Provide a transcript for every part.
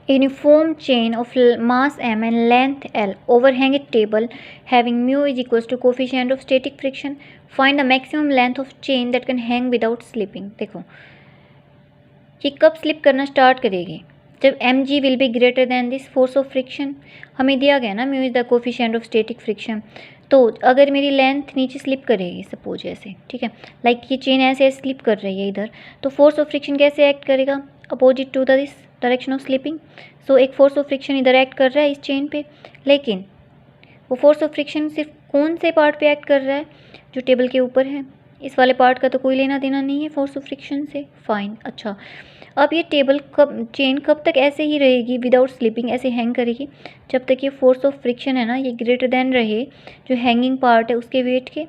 A uniform chain of mass m and length L overhang a table having mu is equals to coefficient of static friction. Find the maximum length of chain that can hang without slipping. देखो ये कब slip करना start करेगी, जब M G will be greater than this force of friction. हमें दिया गया ना mu is the coefficient of static friction. तो अगर मेरी लेंथ नीचे स्लिप करेगी सपोज ऐसे, ठीक है, लाइक ये चेन ऐसे स्लिप कर रही है इधर, तो फोर्स ऑफ फ्रिक्शन कैसे एक्ट करेगा, opposite to the this direction of slipping. So एक फोर्स ऑफ फ्रिक्शन इधर एक्ट कर रहा है इस चेन पे, लेकिन वो फोर्स ऑफ फ्रिक्शन सिर्फ कौन से पार्ट पे एक्ट कर रहा है, जो टेबल के ऊपर है. इस वाले पार्ट का तो कोई लेना देना नहीं है फोर्स ऑफ फ्रिक्शन से. फाइन. अच्छा, अब ये टेबल चेन कब तक ऐसे ही रहेगी विदाउट स्लिपिंग, ऐसे हैंग करेगी, जब तक ये फोर्स ऑफ फ्रिक्शन है ना ये ग्रेटर देन रहे जो हैंगिंग पार्ट है उसके वेट के.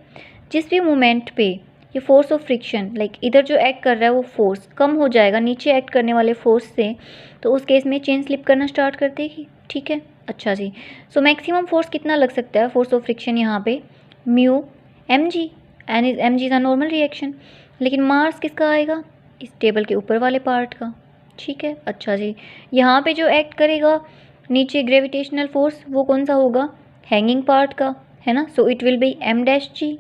जिस भी मोमेंट पे ये फोर्स ऑफ फ्रिक्शन लाइक इधर जो एक्ट कर रहा है वो फोर्स कम हो जाएगा नीचे एक्ट करने वाले फोर्स से, तो उस केस में चेन स्लिप करना स्टार्ट कर देगी. ठीक है. अच्छा जी, सो मैक्सिमम फोर्स कितना लग सकता है फोर्स ऑफ फ्रिक्शन यहाँ पे, mu M G, and M G is a normal reaction. लेकिन मास किसका आएगा, इस टेबल के ऊपर वाले पार्ट का. ठीक है. अच्छा जी, यहाँ पे जो एक्ट करेगा नीचे ग्रेविटेशनल फोर्स वो कौन सा होगा, हैंगिंग पार्ट का, है ना. So it will be M dash G.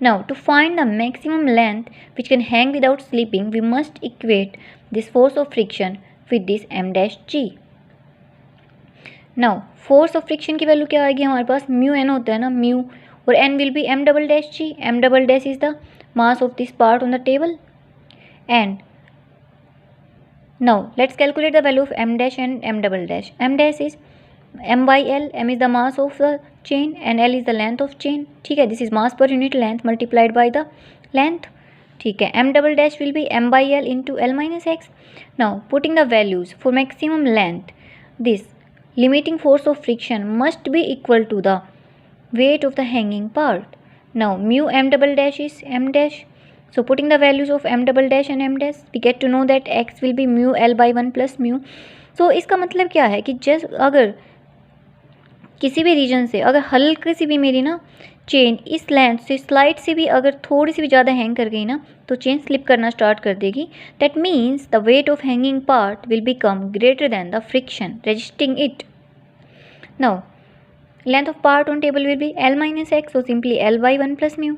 Now to find the maximum length which can hang without slipping we must equate this force of friction with this M dash G. Now force of friction की value क्या आएगी हमारे पास, mu N होता है ना, mu, और N will be M double dash G. M double dash is the mass of this part on the table. And now let's calculate the value of m dash and m double dash. M dash is m by L. M is the mass of the chain and L is the length of chain. ठीक है, this is mass per unit length multiplied by the length. ठीक है. m double dash will be m by L into L minus x. Now putting the values for maximum length, this limiting force of friction must be equal to the weight of the hanging part. Now mu m double dash is m dash. So putting the values of m double dash and m dash, we get to know that x will be mu L by 1 plus mu. So इसका मतलब क्या है कि just अगर किसी भी reason से अगर हल्की सी भी मेरी ना चेन इस लेंथ से स्लाइड से भी अगर थोड़ी सी भी ज़्यादा हैंग कर गई ना, तो चेन स्लिप करना स्टार्ट कर देगी. That means the weight of hanging part will become greater than the friction resisting it. Now length of part on table will be L minus x, so simply L by 1 plus mu.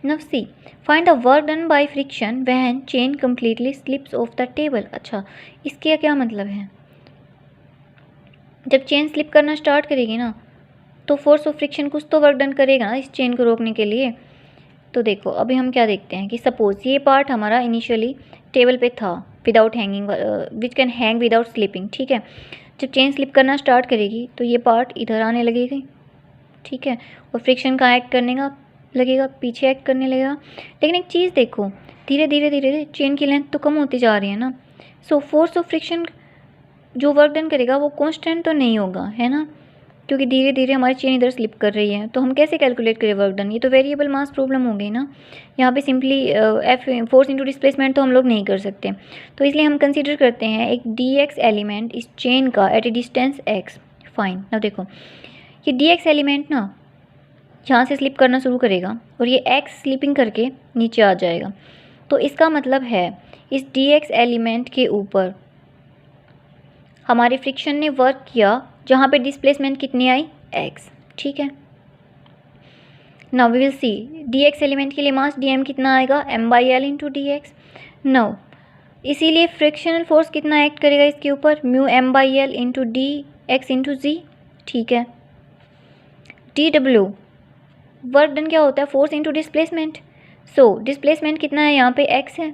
Now see, find the work done by friction when chain completely slips off the table. अच्छा, इसके क्या मतलब है, जब chain slip करना start करेगी ना तो फोर्स ऑफ फ्रिक्शन कुछ तो वर्क डन करेगा ना इस चेन को रोकने के लिए. तो देखो अभी हम क्या देखते हैं कि सपोज ये पार्ट हमारा इनिशियली टेबल पे था without hanging, which can hang without slipping. ठीक है. जब चेन स्लिप करना स्टार्ट करेगी तो ये पार्ट इधर आने लगेगी. ठीक है. और फ्रिक्शन का एक्ट करने का लगेगा, पीछे एक्ट करने लगेगा. लेकिन एक चीज़ देखो, धीरे धीरे धीरे चेन की लेंथ तो कम होती जा रही है ना. सो फोर्स ऑफ फ्रिक्शन जो वर्क डन करेगा वो कांस्टेंट तो नहीं होगा, है ना, क्योंकि धीरे धीरे हमारी चेन इधर स्लिप कर रही है. तो हम कैसे कैलकुलेट करें वर्क डन, ये तो वेरिएबल मास प्रॉब्लम हो गई ना. यहाँ पे simply F force into displacement तो हम लोग नहीं कर सकते. तो इसलिए हम कंसिडर करते हैं एक डी एक्स एलिमेंट इस चेन का at a distance X. Fine. ना देखो ये डी एक्स एलिमेंट ना यहाँ से स्लिप करना शुरू करेगा और ये एक्स स्लिपिंग करके नीचे आ जाएगा. तो इसका मतलब है इस डी एक्स एलिमेंट के ऊपर हमारे फ्रिक्शन ने वर्क किया जहाँ पे डिस्प्लेसमेंट कितनी आई, एक्स. ठीक है. Now we will see D X element के लिए मास डी एम कितना आएगा, M by L into D X. Now इसीलिए फ्रिक्शनल फोर्स कितना एक्ट करेगा इसके ऊपर, mu M by L into D X into G. ठीक है. डी डब्ल्यू वर्क डन क्या होता है, force into displacement. So displacement कितना है यहाँ पे, एक्स है.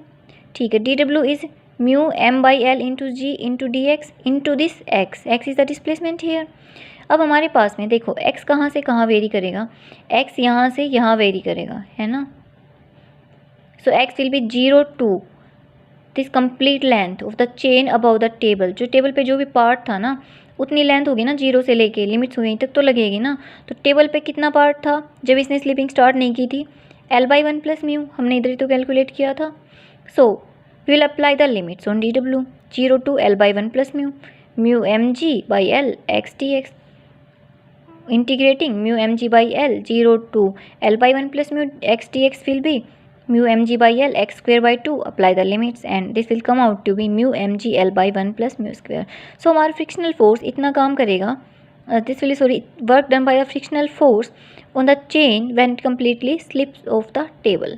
ठीक है. D W is mu M by L into G into D X into this X. X is the displacement here. अब हमारे पास में देखो एक्स कहाँ से कहाँ वेरी करेगा, एक्स यहाँ से यहाँ वेरी करेगा, है ना. So X will be 0 to this complete length of the chain about the table. जो टेबल पे जो भी पार्ट था ना उतनी लेंथ होगी ना, 0 से लेके लिमिट्स हुई तक तो लगेगी ना. तो टेबल पे कितना पार्ट था जब इसने स्लिपिंग स्टार्ट नहीं की थी, L बाई 1 प्लस म्यू. हमने इधर ही तो कैलकुलेट किया था. So we will apply the limits on D W. 0 to L by 1 plus mu, mu M G by L X D X, integrating mu M G by L 0 to L by 1 plus mu X D X will be mu mg by L x square by 2, apply the limits and this will come out to be mu mg L by 1 plus mu square. So हमारा frictional force इतना काम करेगा, this will sorry work done by the frictional force on the chain when it completely slips off the table.